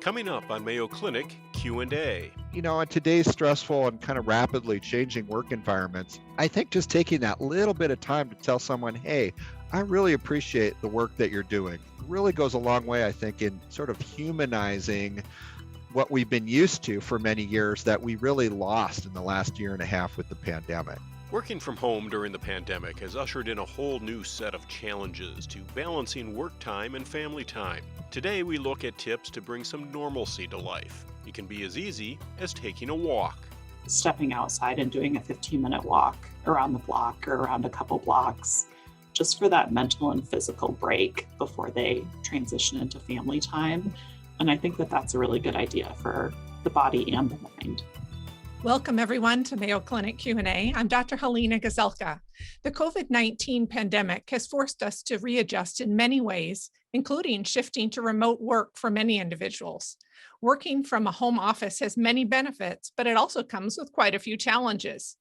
Coming up on Mayo Clinic Q&A. In today's stressful and kind of rapidly changing work environments, I think just taking that little bit of time to tell someone, hey, I really appreciate the work that you're doing, really goes a long way, I think, in sort of humanizing what we've been used to for many years that we really lost in the last year and a half with the pandemic. Working from home during the pandemic has ushered in a whole new set of challenges to balancing work time and family time. Today we look at tips to bring some normalcy to life. It can be as easy as taking a walk. Stepping outside and doing a 15-minute walk around the block or around a couple blocks, just for that mental and physical break before they transition into family time. And I think that that's a really good idea for the body and the mind. Welcome everyone to Mayo Clinic Q&A. I'm Dr. Helena Gazelka. The COVID-19 pandemic has forced us to readjust in many ways, including shifting to remote work for many individuals. Working from a home office has many benefits, but it also comes with quite a few challenges.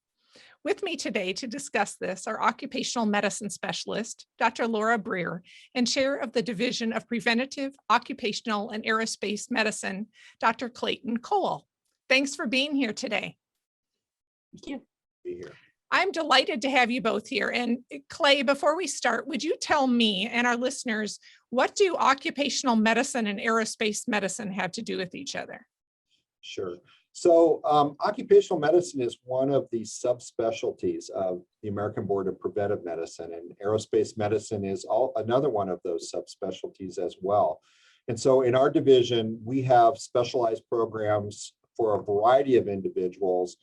With me today to discuss this are occupational medicine specialist, Dr. Laura Breer, and chair of the Division of Preventative, Occupational and Aerospace Medicine, Dr. Clayton Cowl. Thanks for being here today. Thank you. Be here. I'm delighted to have you both here. And Clay, before we start, would you tell me and our listeners, what do occupational medicine and aerospace medicine have to do with each other? Sure. So occupational medicine is one of the subspecialties of the American Board of Preventive Medicine, and aerospace medicine is another one of those subspecialties as well. And so in our division, we have specialized programs for a variety of individuals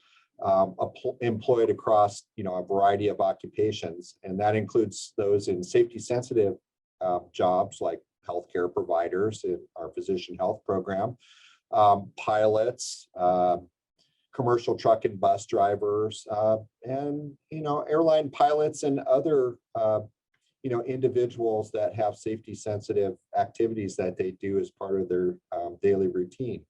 employed across a variety of occupations, and that includes those in safety sensitive jobs like healthcare providers in our physician health program, pilots, commercial truck and bus drivers, and airline pilots and other individuals that have safety sensitive activities that they do as part of their daily routine.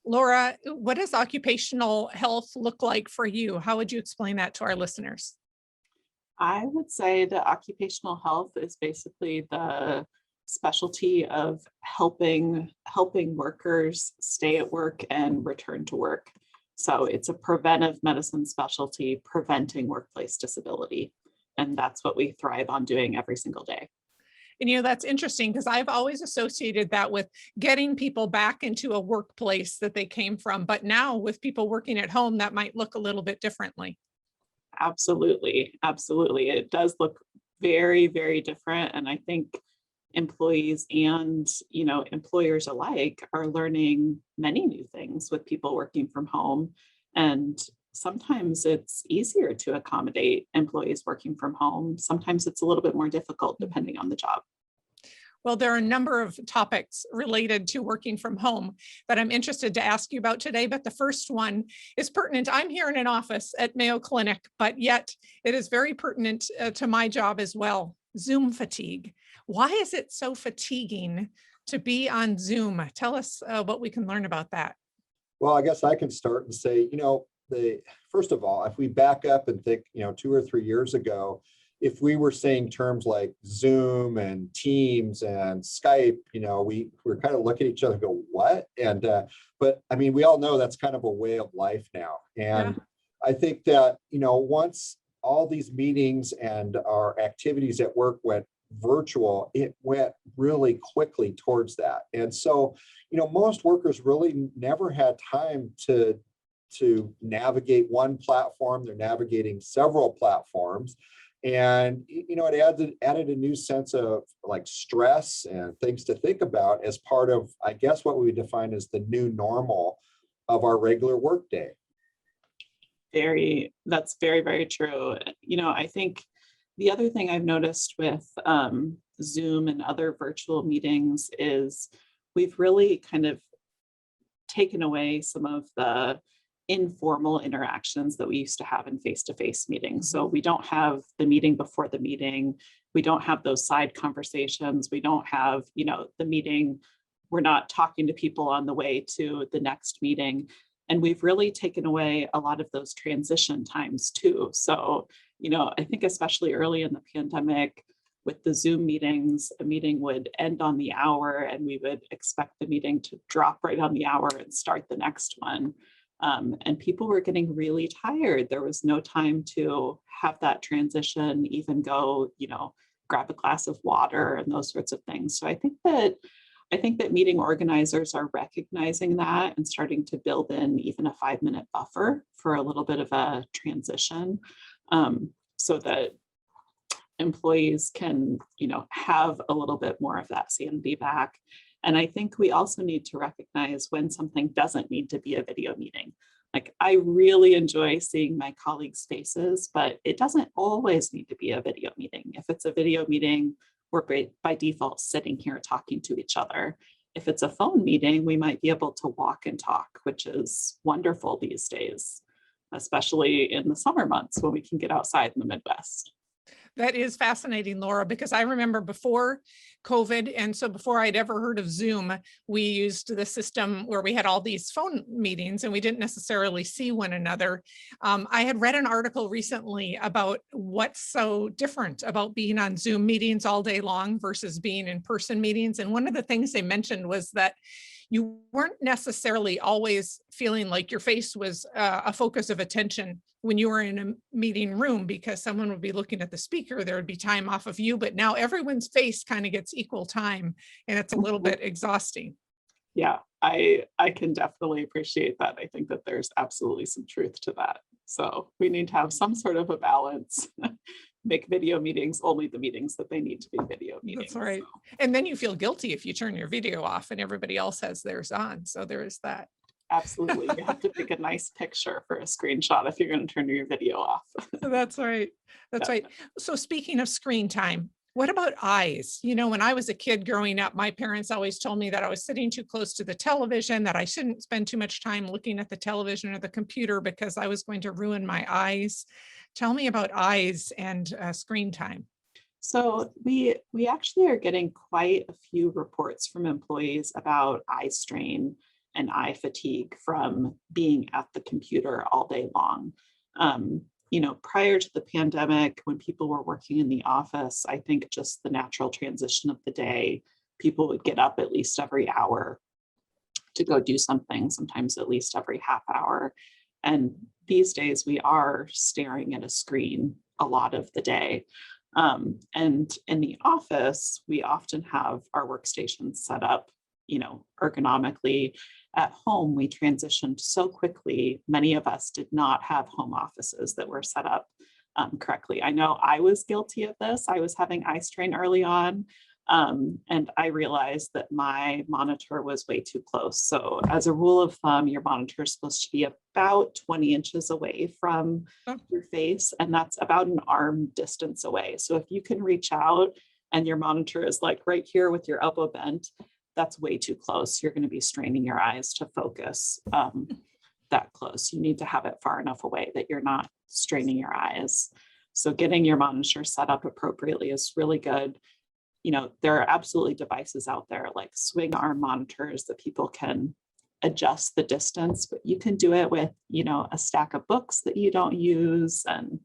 Laura, what does occupational health look like for you? How would you explain that to our listeners? I would say that occupational health is basically the specialty of helping workers stay at work and return to work. So it's a preventive medicine specialty, preventing workplace disability. And that's what we thrive on doing every single day. And that's interesting because I've always associated that with getting people back into a workplace that they came from. But now with people working at home, that might look a little bit differently. Absolutely. Absolutely. It does look very, very different. And I think employees and, employers alike are learning many new things with people working from home. And sometimes it's easier to accommodate employees working from home. Sometimes it's a little bit more difficult depending on the job. Well, there are a number of topics related to working from home that I'm interested to ask you about today, but the first one is pertinent. I'm here in an office at Mayo Clinic, but yet it is very pertinent to my job as well. Zoom fatigue. Why is it so fatiguing to be on Zoom? Tell us what we can learn about that. Well, I guess I can start and say, first of all, if we back up and think, 2 or 3 years ago, if we were saying terms like Zoom and Teams and Skype, we were kind of looking at each other and go, what? And, but I mean, we all know that's kind of a way of life now. And I think that, once all these meetings and our activities at work went virtual, it went really quickly towards that. And so, most workers really never had time to navigate one platform. They're navigating several platforms. And, it added a new sense of like stress and things to think about as part of, I guess, what we define as the new normal of our regular workday. That's very, very true. I think the other thing I've noticed with Zoom and other virtual meetings is we've really kind of taken away some of the informal interactions that we used to have in face-to-face meetings. So we don't have the meeting before the meeting. We don't have those side conversations. We don't have, the meeting. We're not talking to people on the way to the next meeting. And we've really taken away a lot of those transition times too. So, I think especially early in the pandemic, with the Zoom meetings, a meeting would end on the hour and we would expect the meeting to drop right on the hour and start the next one. And people were getting really tired. There was no time to have that transition, even go, grab a glass of water and those sorts of things. So I think that meeting organizers are recognizing that and starting to build in even a 5-minute buffer for a little bit of a transition, so that employees can, have a little bit more of that sanity back. And I think we also need to recognize when something doesn't need to be a video meeting. Like, I really enjoy seeing my colleagues' faces, but it doesn't always need to be a video meeting. If it's a video meeting, we're by default sitting here talking to each other. If it's a phone meeting, we might be able to walk and talk, which is wonderful these days, especially in the summer months when we can get outside in the Midwest. That is fascinating, Laura, because I remember before COVID, and so before I'd ever heard of Zoom, we used the system where we had all these phone meetings and we didn't necessarily see one another. I had read an article recently about what's so different about being on Zoom meetings all day long versus being in person meetings. And one of the things they mentioned was that you weren't necessarily always feeling like your face was a focus of attention when you were in a meeting room, because someone would be looking at the speaker, there would be time off of you, but now everyone's face kind of gets equal time and it's a little bit exhausting. Yeah, I can definitely appreciate that. I think that there's absolutely some truth to that. So we need to have some sort of a balance. Make video meetings only the meetings that they need to be video meetings. That's right. So. And then you feel guilty if you turn your video off and everybody else has theirs on. So there is that. Absolutely. You have to pick a nice picture for a screenshot if you're going to turn your video off. That's right. That's right. So speaking of screen time, what about eyes? When I was a kid growing up, my parents always told me that I was sitting too close to the television, that I shouldn't spend too much time looking at the television or the computer because I was going to ruin my eyes. Tell me about eyes and screen time. So we actually are getting quite a few reports from employees about eye strain and eye fatigue from being at the computer all day long. Prior to the pandemic, when people were working in the office, I think just the natural transition of the day, people would get up at least every hour to go do something, sometimes at least every half hour. And these days we are staring at a screen a lot of the day. And in the office, we often have our workstations set up, ergonomically. At home, we transitioned so quickly. Many of us did not have home offices that were set up correctly. I know I was guilty of this. I was having eye strain early on, and I realized that my monitor was way too close. So as a rule of thumb, your monitor is supposed to be about 20 inches away from your face, and that's about an arm distance away. So if you can reach out and your monitor is like right here with your elbow bent, that's way too close. You're going to be straining your eyes to focus that close. You need to have it far enough away that you're not straining your eyes. So getting your monitor set up appropriately is really good. There are absolutely devices out there like swing arm monitors that people can adjust the distance, but you can do it with, a stack of books that you don't use and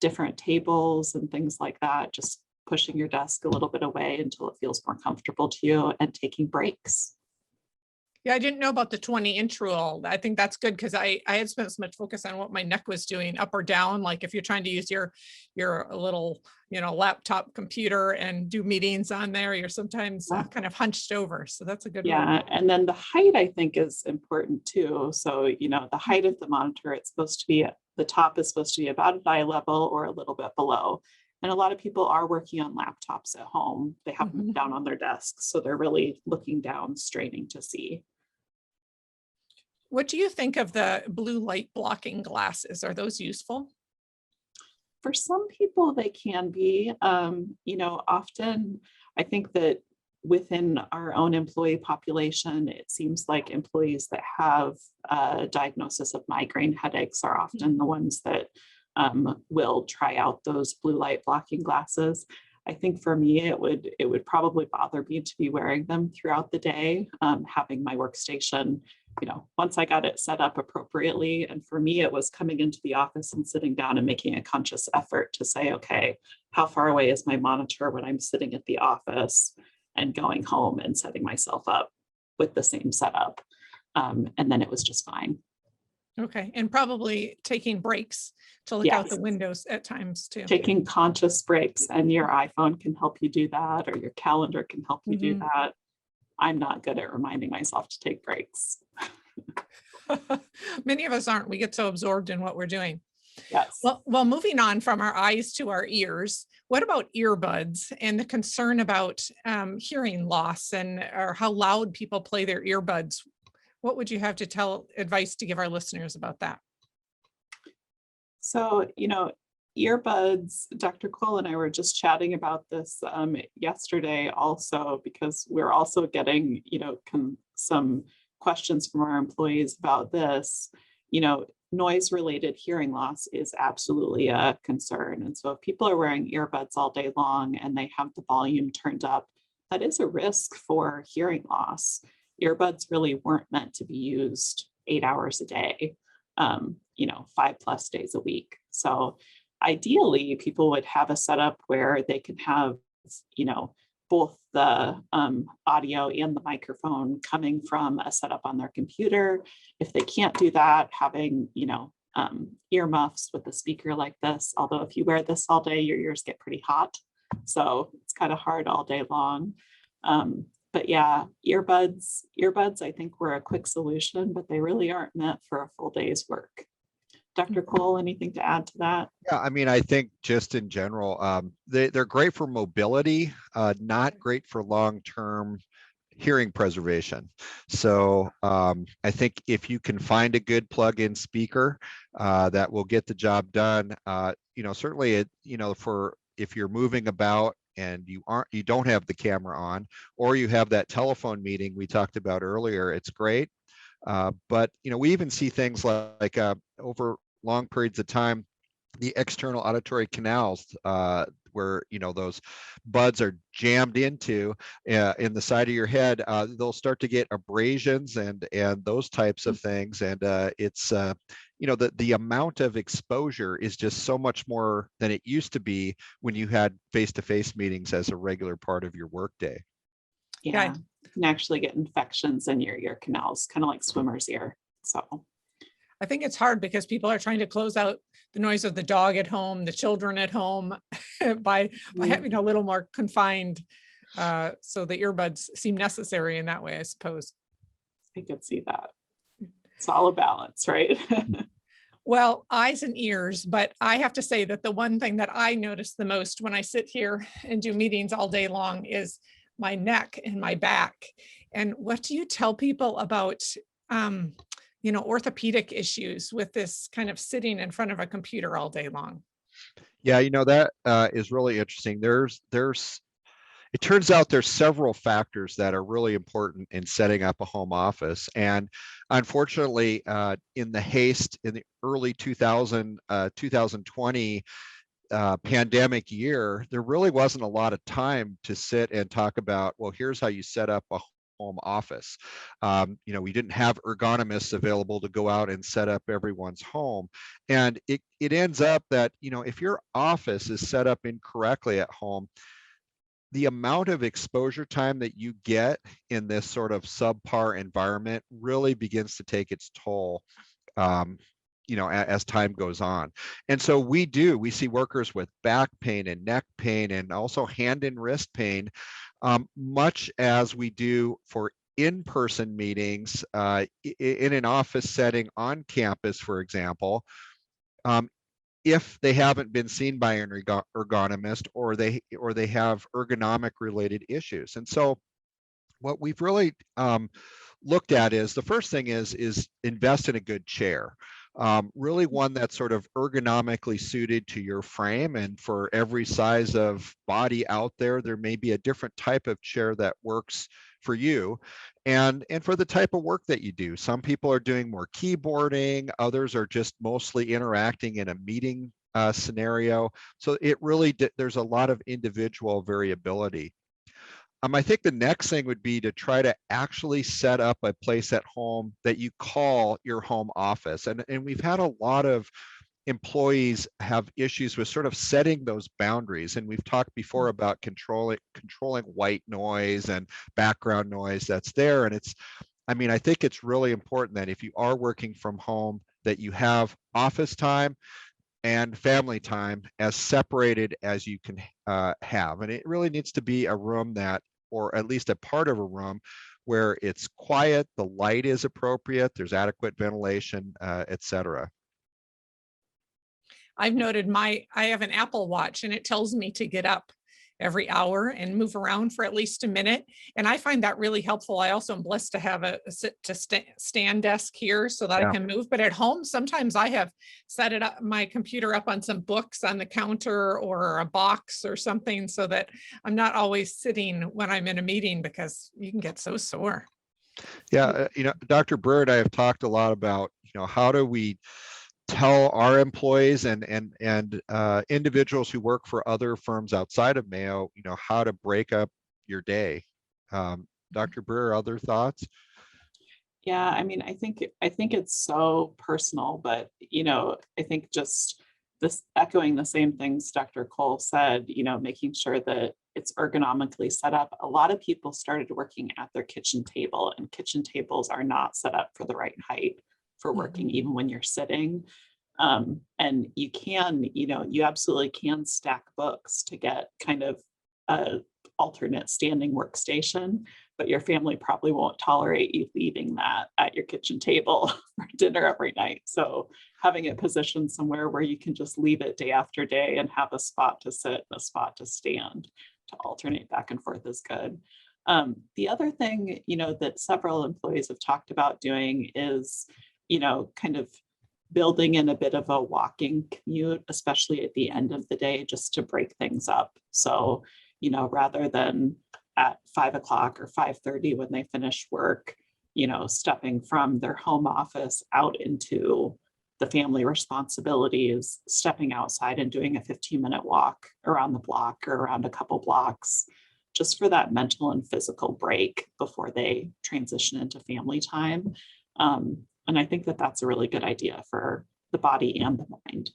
different tables and things like that. Just pushing your desk a little bit away until it feels more comfortable to you and taking breaks. Yeah, I didn't know about the 20-inch rule. I think that's good because I had spent so much focus on what my neck was doing, up or down. Like if you're trying to use your little, laptop computer and do meetings on there, you're sometimes kind of hunched over. So that's a good rule. And then the height, I think, is important too. So, the height of the monitor, the top is supposed to be about at eye level or a little bit below. And a lot of people are working on laptops at home. They have them down on their desks. So they're really looking down, straining to see. What do you think of the blue light blocking glasses? Are those useful? For some people, they can be. Often I think that within our own employee population, it seems like employees that have a diagnosis of migraine headaches are often the ones that will try out those blue light blocking glasses. I think for me, it would probably bother me to be wearing them throughout the day, having my workstation once I got it set up appropriately, and for me, it was coming into the office and sitting down and making a conscious effort to say, okay, how far away is my monitor when I'm sitting at the office, and going home and setting myself up with the same setup. And then it was just fine. Okay. And probably taking breaks to look out the windows at times too. Taking conscious breaks, and your iPhone can help you do that, or your calendar can help you do that. I'm not good at reminding myself to take breaks. Many of us aren't. We get so absorbed in what we're doing. Yes. Well, moving on from our eyes to our ears, what about earbuds and the concern about hearing loss or how loud people play their earbuds? What would you have to advice to give our listeners about that? So, earbuds, Dr. Cole and I were just chatting about this yesterday also, because we're also getting, some questions from our employees about this. Noise related hearing loss is absolutely a concern. And so if people are wearing earbuds all day long and they have the volume turned up, that is a risk for hearing loss. Earbuds really weren't meant to be used 8 hours a day, 5+ days a week. So ideally, people would have a setup where they can have, both the audio and the microphone coming from a setup on their computer. If they can't do that, having, earmuffs with a speaker like this, although if you wear this all day, your ears get pretty hot. So it's kind of hard all day long. But yeah, earbuds, I think were a quick solution, but they really aren't meant for a full day's work. Dr. Cole, anything to add to that? Yeah, I mean, I think just in general, they're great for mobility, not great for long-term hearing preservation. So I think if you can find a good plug-in speaker that will get the job done, certainly for if you're moving about and you don't have the camera on, or you have that telephone meeting we talked about earlier, it's great. But we even see things like over long periods of time, the external auditory canals, where those buds are jammed into in the side of your head, they'll start to get abrasions and those types of things. And it's the amount of exposure is just so much more than it used to be when you had face-to-face meetings as a regular part of your workday. Yeah, you can actually get infections in your ear canals, kind of like swimmer's ear. So I think it's hard because people are trying to close out the noise of the dog at home, the children at home by having a little more confined. So the earbuds seem necessary in that way, I suppose. I could see that. It's all a balance, right? Well, eyes and ears, but I have to say that the one thing that I notice the most when I sit here and do meetings all day long is my neck and my back. And what do you tell people about orthopedic issues with this kind of sitting in front of a computer all day long? Yeah, that is really interesting. It turns out there's several factors that are really important in setting up a home office. And unfortunately, in the early 2020 pandemic year, there really wasn't a lot of time to sit and talk about, well, here's how you set up a home office. We didn't have ergonomists available to go out and set up everyone's home. And it ends up that, if your office is set up incorrectly at home, the amount of exposure time that you get in this sort of subpar environment really begins to take its toll, as time goes on. And so we see workers with back pain and neck pain and also hand and wrist pain, much as we do for in-person meetings in an office setting on campus, for example. If they haven't been seen by an ergonomist, or they have ergonomic related issues. And so what we've really looked at is, the first thing is invest in a good chair. Really one that's sort of ergonomically suited to your frame, and for every size of body out there may be a different type of chair that works for you and for the type of work that you do. Some people are doing more keyboarding, others are just mostly interacting in a meeting scenario. So it really, there's a lot of individual variability. I think the next thing would be to try to actually set up a place at home that you call your home office. And we've had a lot of employees have issues with sort of setting those boundaries. And we've talked before about controlling white noise and background noise that's there. And I think it's really important that if you are working from home, that you have office time and family time as separated as you can have. And it really needs to be a room that, or at least a part of a room where it's quiet, the light is appropriate, there's adequate ventilation, et cetera. I've noted I have an Apple Watch and it tells me to get up every hour and move around for at least a minute. And I find that really helpful. I also am blessed to have a stand desk here so that I can move. But at home, sometimes I have set it up, my computer up on some books on the counter or a box or something so that I'm not always sitting when I'm in a meeting because you can get so sore. Yeah, Dr. Brewer and I have talked a lot about, how do we tell our employees and individuals who work for other firms outside of Mayo, how to break up your day. Dr. Brewer, other thoughts? Yeah, I think it's so personal, but I think just this echoing the same things Dr. Cole said, making sure that it's ergonomically set up. A lot of people started working at their kitchen table, and kitchen tables are not set up for the right height for working, even when you're sitting. And you can, you absolutely can stack books to get kind of a alternate standing workstation, but your family probably won't tolerate you leaving that at your kitchen table for dinner every night. So having it positioned somewhere where you can just leave it day after day and have a spot to sit and a spot to stand to alternate back and forth is good. The other thing, that several employees have talked about doing is, kind of building in a bit of a walking commute, especially at the end of the day, just to break things up. So, rather than at 5 o'clock or 5:30 when they finish work, stepping from their home office out into the family responsibilities, stepping outside and doing a 15-minute walk around the block or around a couple blocks, just for that mental and physical break before they transition into family time. And I think that that's a really good idea for the body and the mind.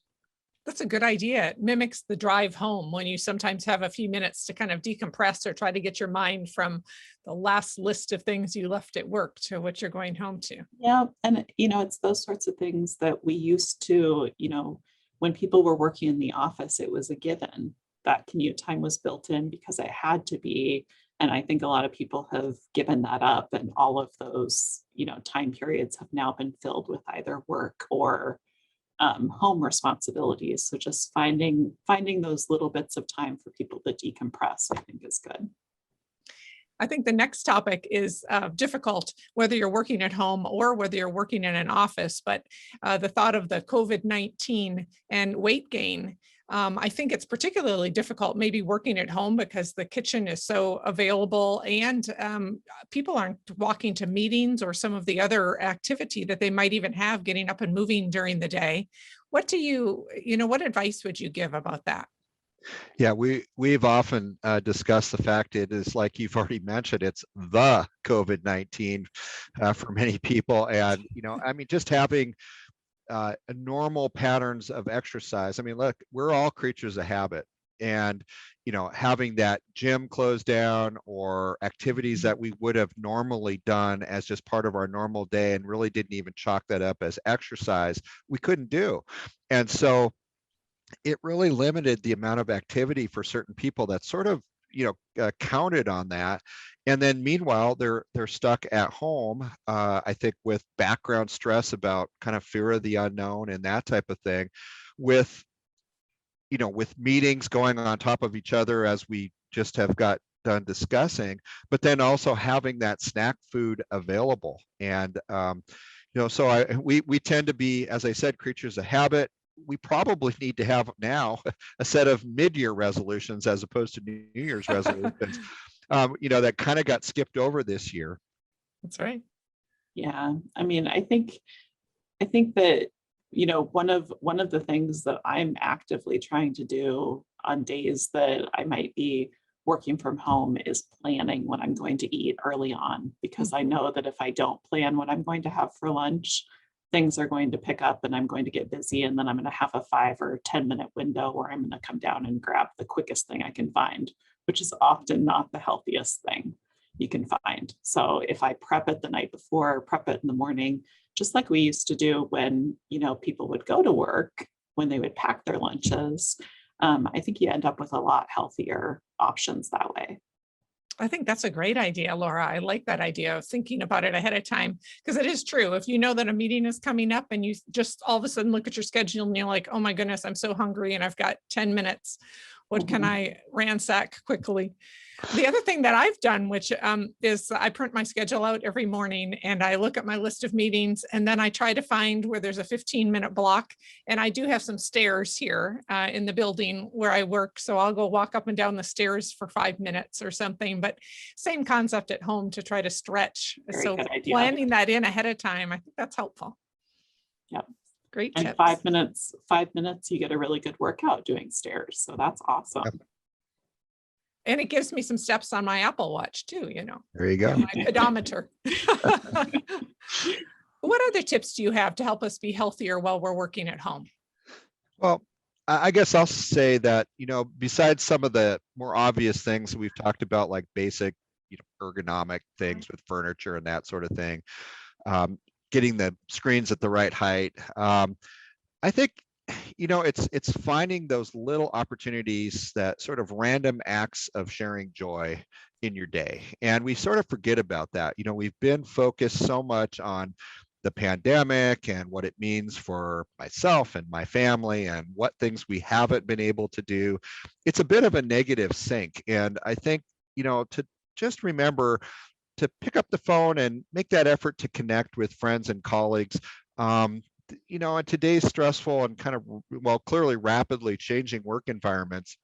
That's a good idea. It mimics the drive home when you sometimes have a few minutes to kind of decompress or try to get your mind from the last list of things you left at work to what you're going home to. Yeah. And, it's those sorts of things that we used to, when people were working in the office, it was a given that commute time was built in because it had to be. And I think a lot of people have given that up, and all of those, time periods have now been filled with either work or home responsibilities. So just finding those little bits of time for people to decompress, I think is good. I think the next topic is difficult, whether you're working at home or whether you're working in an office, but the thought of the COVID-19 and weight gain. I think it's particularly difficult maybe working at home because the kitchen is so available and people aren't walking to meetings or some of the other activity that they might even have getting up and moving during the day. What what advice would you give about that? Yeah, we've often discussed the fact it is, like you've already mentioned, it's the COVID-19 for many people. And, just having normal patterns of exercise. Look, we're all creatures of habit, and having that gym closed down or activities that we would have normally done as just part of our normal day and really didn't even chalk that up as exercise, we couldn't do. And so it really limited the amount of activity for certain people that sort of counted on that. And then meanwhile, they're stuck at home, I think, with background stress about kind of fear of the unknown and that type of thing, with meetings going on top of each other as we just have got done discussing, but then also having that snack food available. And so we tend to be, as I said, creatures of habit. We probably need to have now a set of mid-year resolutions as opposed to New Year's resolutions, that kind of got skipped over this year. That's right. Yeah. I think that, one of the things that I'm actively trying to do on days that I might be working from home is planning what I'm going to eat early on, because I know that if I don't plan what I'm going to have for lunch, things are going to pick up and I'm going to get busy. And then I'm going to have a 5 or 10-minute window where I'm going to come down and grab the quickest thing I can find, which is often not the healthiest thing you can find. So if I prep it the night before, prep it in the morning, just like we used to do when, people would go to work, when they would pack their lunches, I think you end up with a lot healthier options that way. I think that's a great idea, Laura. I like that idea of thinking about it ahead of time, because it is true. If you know that a meeting is coming up and you just all of a sudden look at your schedule and you're like, oh my goodness, I'm so hungry and I've got 10 minutes. What can I ransack quickly? The other thing that I've done, which is I print my schedule out every morning and I look at my list of meetings, and then I try to find where there's a 15-minute block. And I do have some stairs here in the building where I work. So I'll go walk up and down the stairs for 5 minutes or something, but same concept at home to try to stretch. Very So good idea. planning that in ahead of time, I think that's helpful. Yep. Great And tips. 5 minutes, you get a really good workout doing stairs. So that's awesome. Yep. And it gives me some steps on my Apple Watch too, There you go. my pedometer. What other tips do you have to help us be healthier while we're working at home? Well, I guess I'll say that, besides some of the more obvious things we've talked about, like basic, ergonomic things with furniture and that sort of thing, getting the screens at the right height. I think, it's finding those little opportunities, that sort of random acts of sharing joy in your day. And we sort of forget about that. We've been focused so much on the pandemic and what it means for myself and my family and what things we haven't been able to do. It's a bit of a negative sink. And I think, to just remember to pick up the phone and make that effort to connect with friends and colleagues. In today's stressful and kind of, clearly rapidly changing work environments,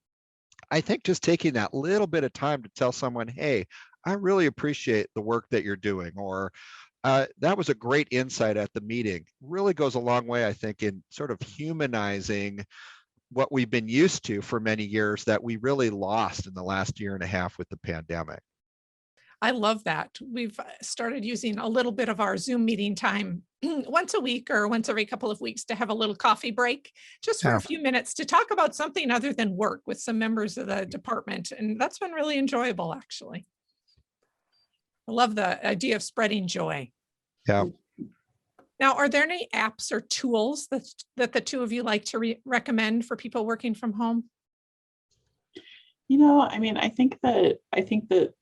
I think just taking that little bit of time to tell someone, hey, I really appreciate the work that you're doing, or that was a great insight at the meeting, really goes a long way, I think, in sort of humanizing what we've been used to for many years that we really lost in the last year and a half with the pandemic. I love that. We've started using a little bit of our Zoom meeting time once a week or once every couple of weeks to have a little coffee break, just for Yeah. a few minutes to talk about something other than work with some members of the department. And that's been really enjoyable, actually. I love the idea of spreading joy. Yeah. Now, are there any apps or tools that the two of you like to recommend for people working from home? I think that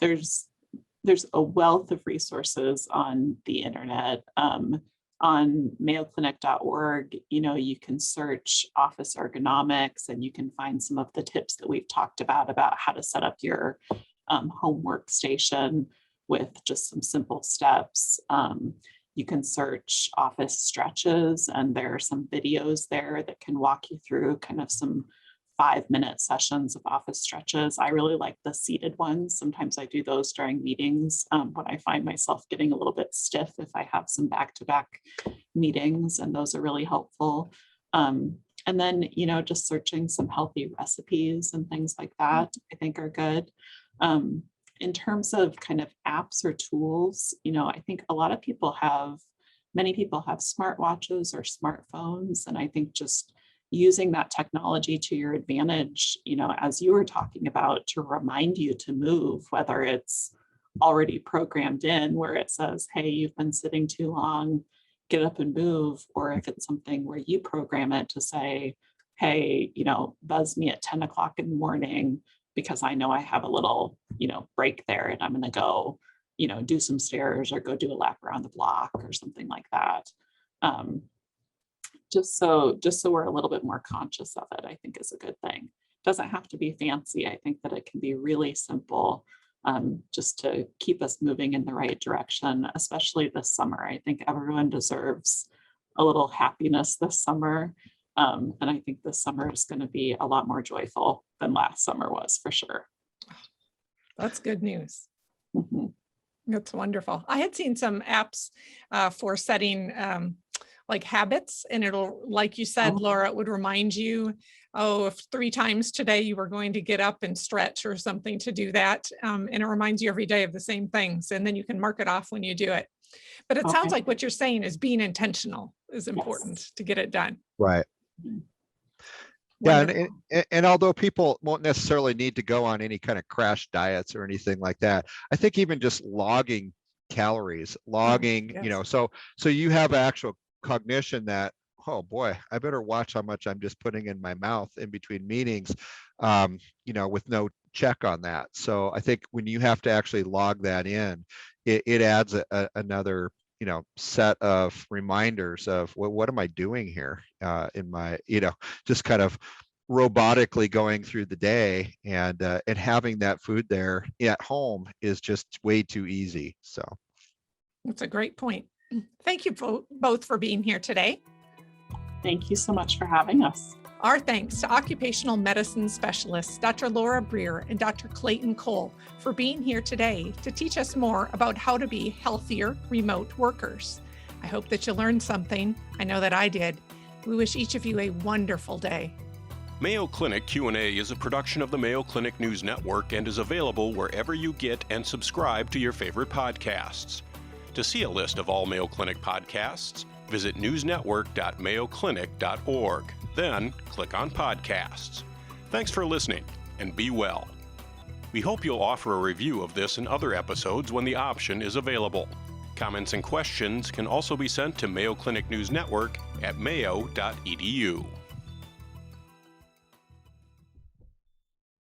there's a wealth of resources on the internet. On mayoclinic.org, you can search office ergonomics and you can find some of the tips that we've talked about how to set up your home workstation with just some simple steps. You can search office stretches, and there are some videos there that can walk you through kind of some 5-minute sessions of office stretches. I really like the seated ones. Sometimes I do those during meetings when I find myself getting a little bit stiff if I have some back-to-back meetings, and those are really helpful. And then, just searching some healthy recipes and things like that, I think are good. In terms of kind of apps or tools, I think many people have smartwatches or smartphones, and I think just using that technology to your advantage, as you were talking about, to remind you to move, whether it's already programmed in where it says, hey, you've been sitting too long, get up and move, or if it's something where you program it to say, hey, buzz me at 10 o'clock in the morning, because I know I have a little, break there and I'm going to go, do some stairs or go do a lap around the block or something like that. Just so we're a little bit more conscious of it, I think is a good thing. Doesn't have to be fancy. I think that it can be really simple, just to keep us moving in the right direction, especially this summer. I think everyone deserves a little happiness this summer. And I think this summer is going to be a lot more joyful than last summer was, for sure. That's good news. Mm-hmm. That's wonderful. I had seen some apps for setting like habits, and it'll, like you said, Laura, it would remind you, oh, if 3 times today you were going to get up and stretch or something to do that. And it reminds you every day of the same things. And then you can mark it off when you do it. But it sounds like what you're saying is being intentional is important to get it done. Right. Wonderful. Yeah, and although people won't necessarily need to go on any kind of crash diets or anything like that, I think even just logging calories, logging, so you have actual cognition that, oh boy, I better watch how much I'm just putting in my mouth in between meetings, with no check on that. So I think when you have to actually log that in, it adds another set of reminders of what am I doing here in my, just kind of robotically going through the day, and having that food there at home is just way too easy. So that's a great point. Thank you both for being here today. Thank you so much for having us. Our thanks to occupational medicine specialists, Dr. Laura Breer and Dr. Clayton Cowl, for being here today to teach us more about how to be healthier remote workers. I hope that you learned something. I know that I did. We wish each of you a wonderful day. Mayo Clinic Q&A is a production of the Mayo Clinic News Network and is available wherever you get and subscribe to your favorite podcasts. To see a list of all Mayo Clinic podcasts, visit newsnetwork.mayoclinic.org. Then click on Podcasts. Thanks for listening, and be well. We hope you'll offer a review of this and other episodes when the option is available. Comments and questions can also be sent to Mayo Clinic News Network at mayo.edu.